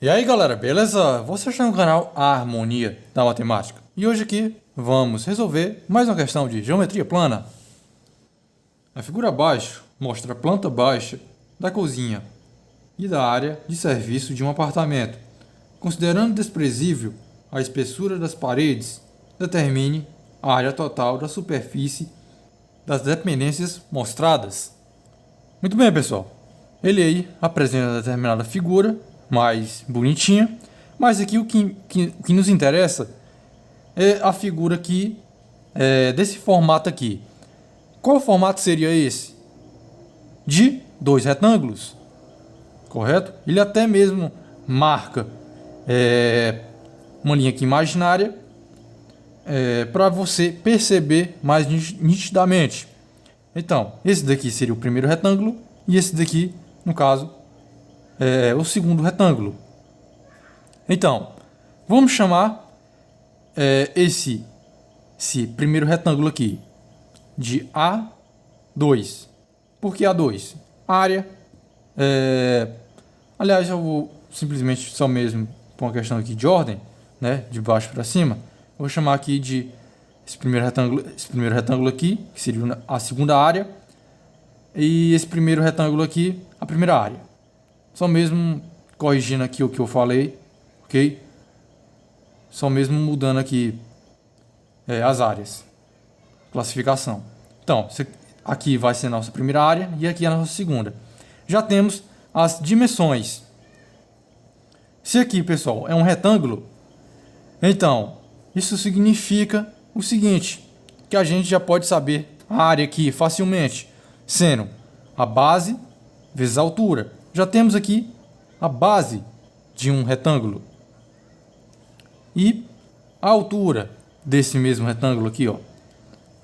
E aí galera, beleza? Você está no canal A Harmonia da Matemática. E hoje aqui vamos resolver mais uma questão de geometria plana. A figura abaixo mostra a planta baixa da cozinha e da área de serviço de um apartamento. Considerando desprezível a espessura das paredes, determine a área total da superfície das dependências mostradas. Muito bem, pessoal. Ele aí apresenta determinada figura mais bonitinha, mas aqui o que nos interessa é a figura aqui, desse formato aqui. Qual formato seria esse? De dois retângulos, correto? Ele até mesmo marca uma linha aqui imaginária para você perceber mais nitidamente. Então, esse daqui seria o primeiro retângulo e esse daqui, no caso, o segundo retângulo. Então, vamos chamar esse primeiro retângulo aqui de A2. Por que A2? Área. Aliás, eu vou simplesmente só mesmo por uma questão aqui de ordem, né, de baixo para cima, eu vou chamar aqui de esse primeiro retângulo aqui, que seria a segunda área, e esse primeiro retângulo aqui, a primeira área. Só mesmo corrigindo aqui o que eu falei, ok? Só mesmo mudando aqui as áreas. Classificação. Então, aqui vai ser a nossa primeira área e aqui a nossa segunda. Já temos as dimensões. Se aqui, pessoal, é um retângulo, então isso significa o seguinte, que a gente já pode saber a área aqui facilmente, sendo a base vezes a altura. Já temos aqui a base de um retângulo e a altura desse mesmo retângulo aqui, ó.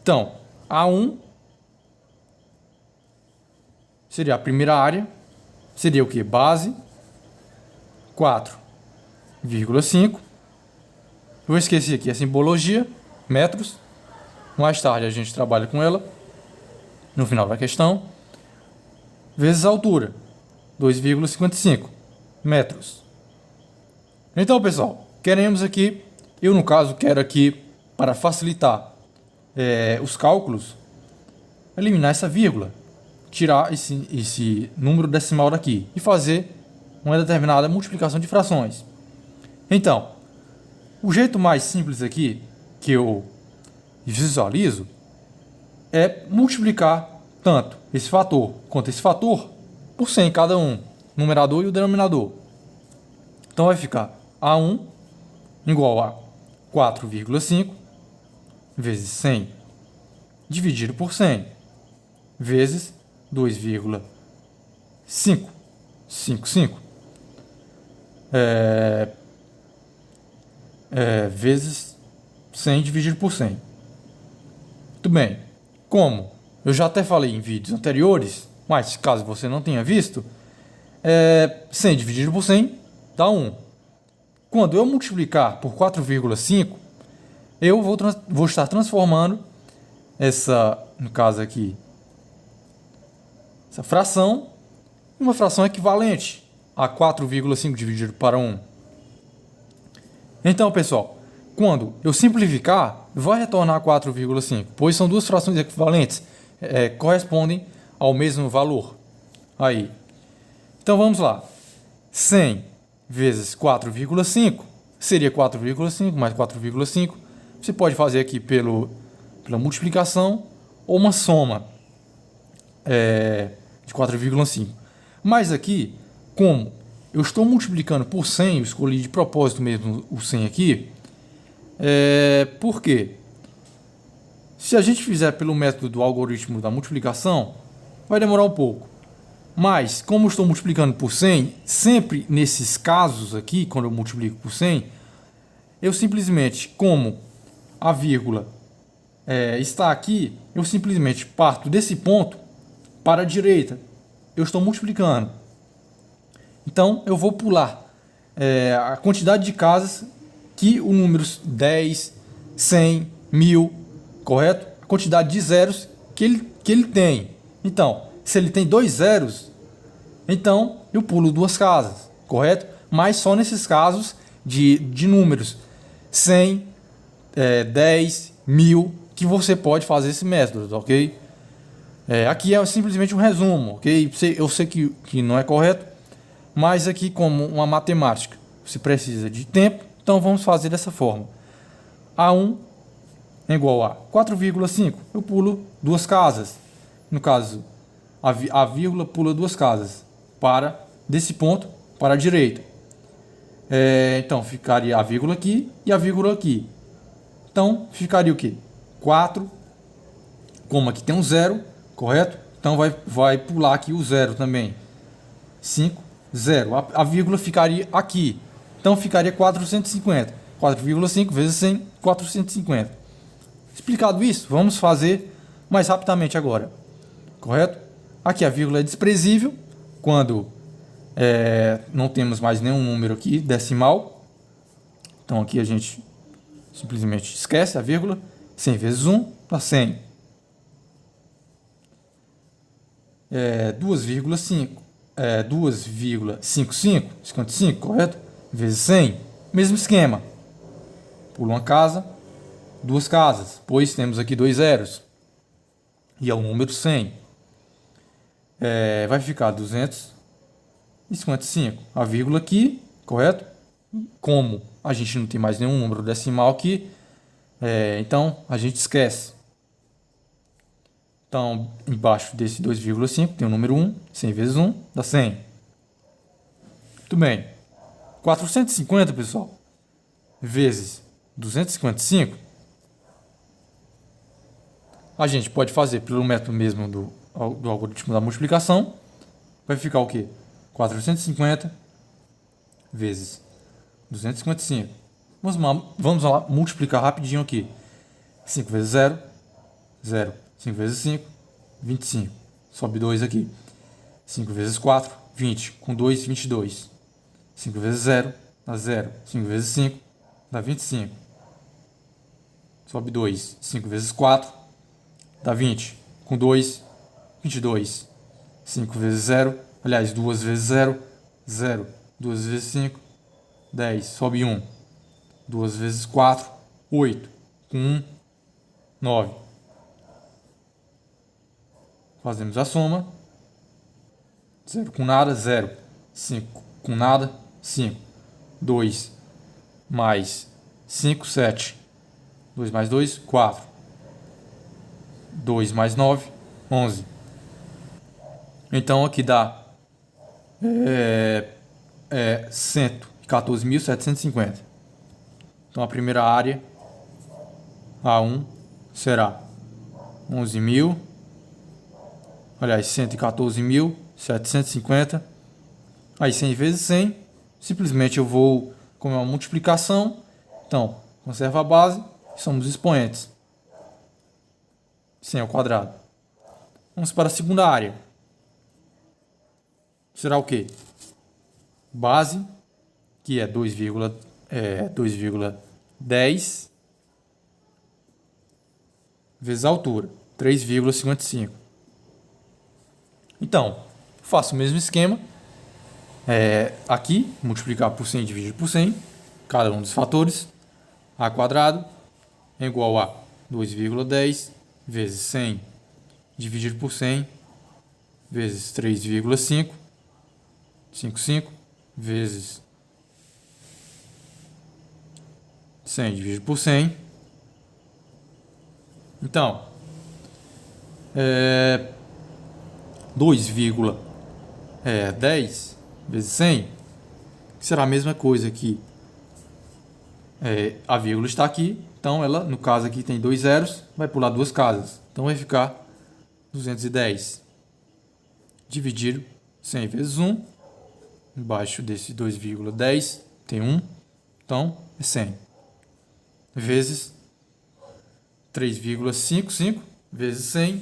Então, A1 seria a primeira área, seria o que? Base 4,5. Vou esquecer aqui a simbologia, metros. Mais tarde a gente trabalha com ela no final da questão. Vezes a altura, 2,55 metros. Então, pessoal, queremos aqui, eu no caso quero aqui, para facilitar os cálculos, eliminar essa vírgula, tirar esse número decimal daqui e fazer uma determinada multiplicação de frações. Então, o jeito mais simples aqui que eu visualizo é multiplicar tanto esse fator quanto esse fator por 100 cada um, o numerador e o denominador. Então vai ficar A1 igual a 4,5 vezes 100 dividido por 100 vezes 2,555 vezes 100 dividido por 100. Muito bem. Como eu já até falei em vídeos anteriores, mas caso você não tenha visto, 100 dividido por 100 dá 1. Quando eu multiplicar por 4,5, eu vou estar transformando essa, no caso aqui, essa fração em uma fração equivalente a 4,5 dividido para 1. Então, pessoal, quando eu simplificar, vai retornar 4,5, pois são duas frações equivalentes, correspondem ao mesmo valor. Aí. Então, vamos lá. 100 vezes 4,5 seria 4,5 mais 4,5. Você pode fazer aqui pela multiplicação ou uma soma de 4,5. Mas aqui, como eu estou multiplicando por 100, eu escolhi de propósito mesmo o 100 aqui, por quê? Se a gente fizer pelo método do algoritmo da multiplicação, vai demorar um pouco. Mas, como eu estou multiplicando por 100, sempre nesses casos aqui, quando eu multiplico por 100, eu simplesmente, como a vírgula está aqui, eu simplesmente parto desse ponto para a direita. Eu estou multiplicando. Então, eu vou pular a quantidade de casas que o número 10, 100, 1000, correto? A quantidade de zeros que ele tem. Então, se ele tem 2 zeros, então eu pulo 2 casas, correto? mas só nesses casos de números 100, 10, 1000, que você pode fazer esse método, ok? Aqui é simplesmente um resumo, ok? Eu sei que não é correto, mas aqui, como uma matemática, você precisa de tempo, então vamos fazer dessa forma. A1 é igual a 4,5. Eu pulo duas casas. No caso, a vírgula pula duas casas. Desse ponto para a direita. Então, ficaria a vírgula aqui e a vírgula aqui. Então, ficaria o quê? 4, como aqui tem um zero, correto? Então, vai pular aqui o zero também. 5, 0. A vírgula ficaria aqui. Então, ficaria 450. 4,5 vezes 100, 450. Explicado isso, vamos fazer mais rapidamente agora. Correto? Aqui a vírgula é desprezível quando não temos mais nenhum número aqui decimal. Então aqui a gente simplesmente esquece a vírgula. 100 vezes 1 dá 100. 2,55, 55, correto? Vezes 100, mesmo esquema. Pula uma casa, duas casas, pois temos aqui dois zeros. E é o número 100. Vai ficar 255. A vírgula aqui, correto? Como a gente não tem mais nenhum número decimal aqui, então a gente esquece. Então, embaixo desse 2,5 tem o número 1. 100 vezes 1 dá 100. Muito bem. 450, pessoal, vezes 255, a gente pode fazer pelo método mesmo do algoritmo da multiplicação. Vai ficar o quê? 450 vezes 255. Vamos lá multiplicar rapidinho aqui. 5 vezes 0, 0. 5 vezes 5, 25. Sobe 2 aqui. 5 vezes 4, 20. Com 2, 22. 5 vezes 0 dá 0. 5 vezes 5 dá 25. Sobe 2. 5 vezes 4 dá 20. Com 2, 22. 5 vezes 0. Aliás, 2 vezes 0, 0. 2 vezes 5, 10. Sobe 1. 2 vezes 4, 8. Com 1, 9. Fazemos a soma. 0 com nada, 0. 5 com nada, 5. 2 mais 5, 7. 2 mais 2, 4. 2 mais 9, 11. Então aqui dá 114.750. Então a primeira área, A1, será 11.000. Aliás, 114.750. Aí 100 vezes 100. Simplesmente eu vou, como é uma multiplicação, então conserva a base, somos expoentes. 100 ao quadrado. Vamos para a segunda área. Será o quê? Base, que é 2,10 vezes a altura, 3,55. Então, faço o mesmo esquema. Aqui, multiplicar por 100 dividido por 100, cada um dos fatores. A quadrado é igual a 2,10 vezes 100 dividido por 100 vezes 3,5. 55 vezes 100 dividido por 100. Então, 2,10 vezes 100 será a mesma coisa que a vírgula está aqui. Então, ela, no caso aqui tem dois zeros, vai pular duas casas. Então, vai ficar 210 dividido 100 vezes 1. Embaixo desse 2,10 tem 1, então é 100. Vezes 3,55 vezes 100,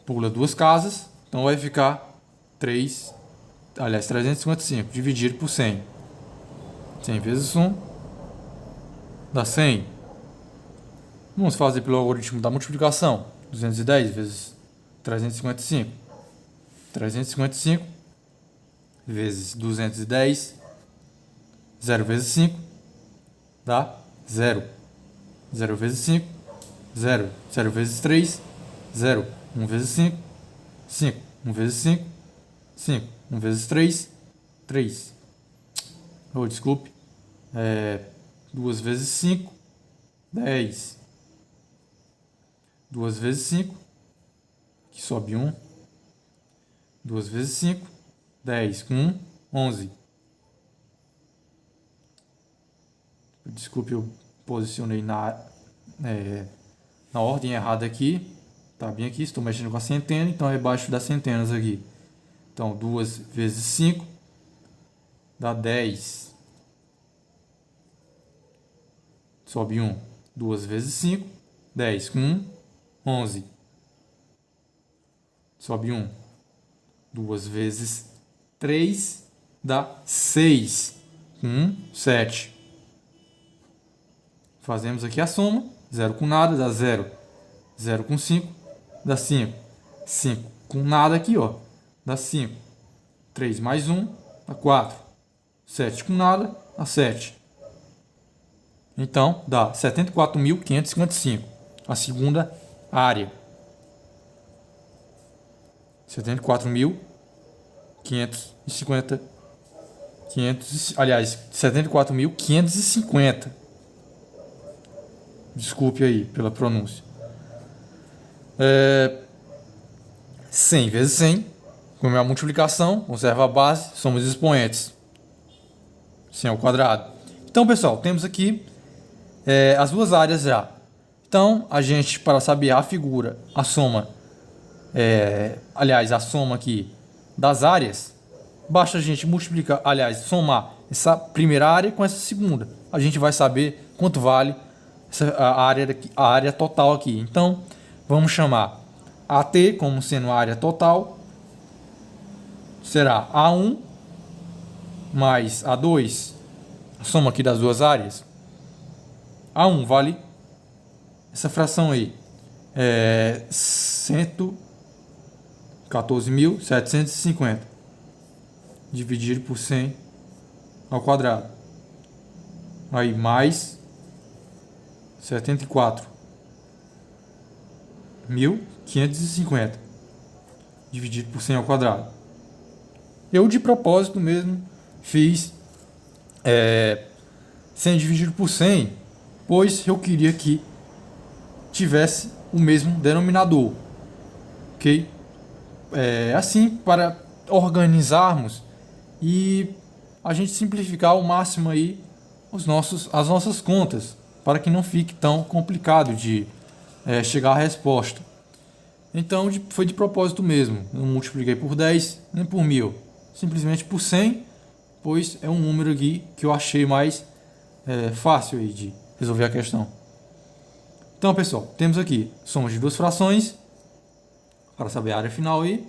pula duas casas, então vai ficar 355 dividido por 100. 100 vezes 1 dá 100. Vamos fazer pelo algoritmo da multiplicação. 210 vezes 355. 355 vezes 210 0 vezes 5 dá 0. 0 vezes 5, 0. 0 vezes 3, 0. 1 vezes 5, 5. 1 vezes 5, 5. 1 vezes 3, 3. Oh, desculpe. 2 vezes 5, 10. 2 vezes 5, aqui sobe 1. 2 vezes 5, 10. Com 1, 11. Desculpe, eu posicionei na ordem errada aqui. Tá bem aqui, estou mexendo com a centena, então é abaixo das centenas aqui. Então, 2 vezes 5 dá 10. Sobe 1. 2 vezes 5, 10. Com 1, 11. Sobe 1. 2 vezes 3 dá 6. Com 1, 7. Fazemos aqui a soma. 0 com nada dá 0. 0 com 5 dá 5. 5 com nada aqui, ó, dá 5. 3 mais 1 dá 4. 7 com nada dá 7. Então, dá 74.555. A segunda área. 74.550. 74.550. Desculpe aí pela pronúncia. 100 vezes 100. Como é a multiplicação, conserva a base, somos expoentes. 100 ao quadrado. Então, pessoal, temos aqui as duas áreas já. Então, a gente, para saber a figura, a soma, a soma aqui das áreas, basta a gente multiplicar, somar essa primeira área com essa segunda. A gente vai saber quanto vale a área total aqui. Então, vamos chamar AT como sendo a área total. Será A1 mais A2, a soma aqui das duas áreas. A1 vale essa fração aí, 114.750 dividido por 100 ao quadrado. Aí mais 74.550 dividido por 100 ao quadrado. Eu de propósito mesmo fiz 100 dividido por 100, pois eu queria que tivesse o mesmo denominador, ok? Assim, para organizarmos e a gente simplificar ao máximo aí as nossas contas, para que não fique tão complicado de chegar à resposta. Então, foi de propósito mesmo. Não multipliquei por 10 nem por 1000, simplesmente por 100, pois é um número aqui que eu achei mais fácil aí de resolver a questão. Então, pessoal, temos aqui soma de duas frações, para saber a área final aí.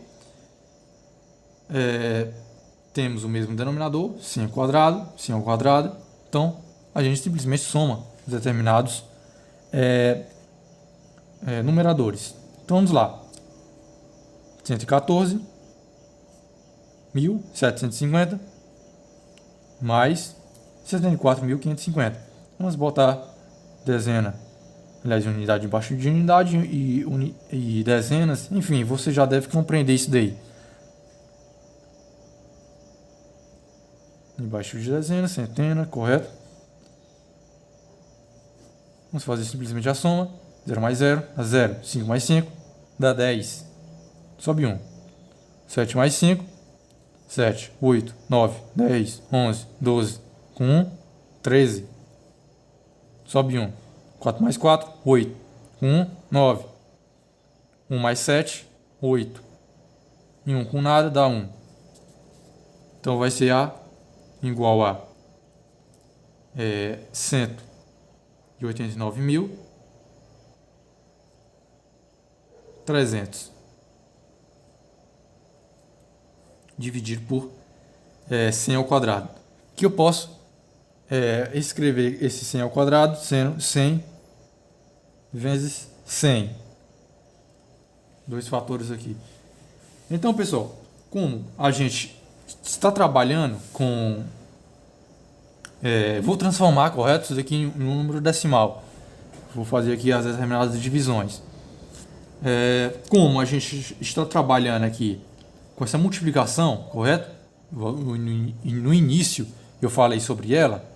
Temos o mesmo denominador, 100 ao quadrado, 100 ao quadrado. Então, a gente simplesmente soma os determinados numeradores. Então, vamos lá. 114.750 mais 74.550. Vamos botar dezena, unidade embaixo de unidade e dezenas. Enfim, você já deve compreender isso daí. Embaixo de dezena, centena, correto? Vamos fazer simplesmente a soma. 0 mais 0 dá 0. 5 mais 5 dá 10. Sobe 1. 7 mais 5, 7, 8, 9, 10, 11, 12. Com 1, 13. Sobe 1. 4 mais 4, 8. Com 1, 9. 1 mais 7, 8. E 1 com nada dá 1. Então vai ser A igual a 189.300 dividido por 100 ao quadrado. Que eu posso escrever esse 100 ao quadrado sendo 100 vezes 100. Dois fatores aqui. Então, pessoal, como a gente está trabalhando com Vou transformar, correto? Isso daqui em um número decimal. Vou fazer aqui as determinadas divisões. Como a gente está trabalhando aqui com essa multiplicação, correto? No início eu falei sobre ela.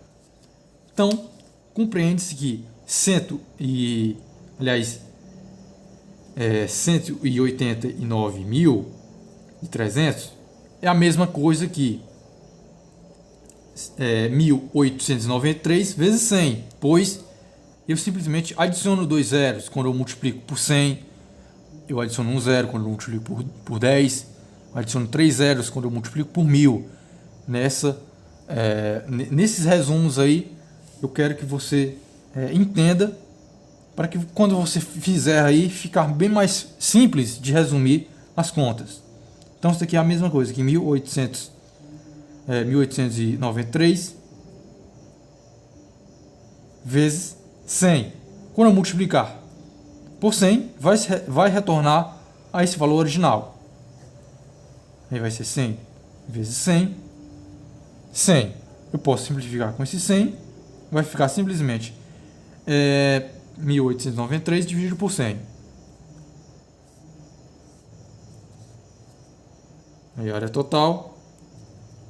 Então, compreende-se que 189.300 é a mesma coisa que 1.893 vezes 100, pois eu simplesmente adiciono dois zeros quando eu multiplico por 100, eu adiciono um zero quando eu multiplico por 10, eu adiciono três zeros quando eu multiplico por 1000. Nesses resumos aí, eu quero que você entenda, para que quando você fizer aí, ficar bem mais simples de resumir as contas. Então isso aqui é a mesma coisa que 1.893 vezes 100. Quando eu multiplicar por 100, vai retornar a esse valor original. Aí vai ser 100 vezes 100, 100. Eu posso simplificar com esse 100, vai ficar simplesmente 1.893 dividido por 100. Aí a área total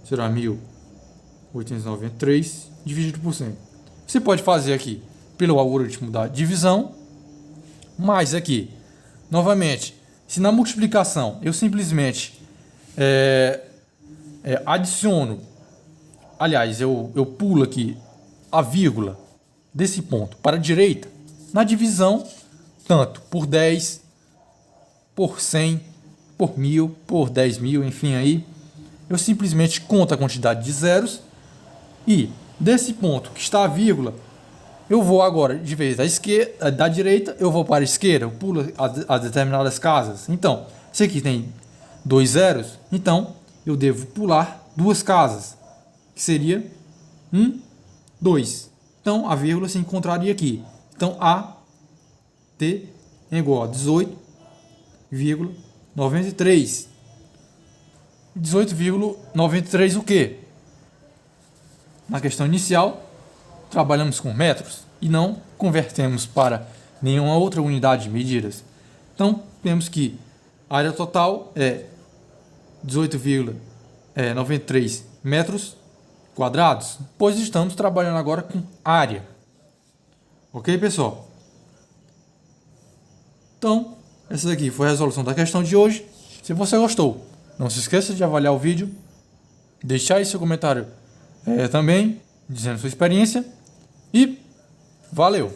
será 1.893 dividido por 100. Você pode fazer aqui pelo algoritmo da divisão, mas aqui, novamente, se na multiplicação eu simplesmente adiciono, aliás, eu pulo aqui a vírgula desse ponto para a direita, na divisão, tanto por 10, por 100, por 1000, por 10.000, enfim, aí eu simplesmente conto a quantidade de zeros e desse ponto que está a vírgula, eu vou agora, de vez da direita, eu vou para a esquerda, eu pulo as determinadas casas. Então, se aqui tem dois zeros, então eu devo pular duas casas, que seria 2. Então, a vírgula se encontraria aqui. Então, A, T é igual a 18,93. 18,93 o quê? Na questão inicial, trabalhamos com metros e não convertemos para nenhuma outra unidade de medidas. Então, temos que a área total é 18,93 metros quadrados, pois estamos trabalhando agora com área. Ok, pessoal? Então, essa daqui foi a resolução da questão de hoje. Se você gostou, não se esqueça de avaliar o vídeo, deixar aí seu comentário também, dizendo sua experiência, e valeu!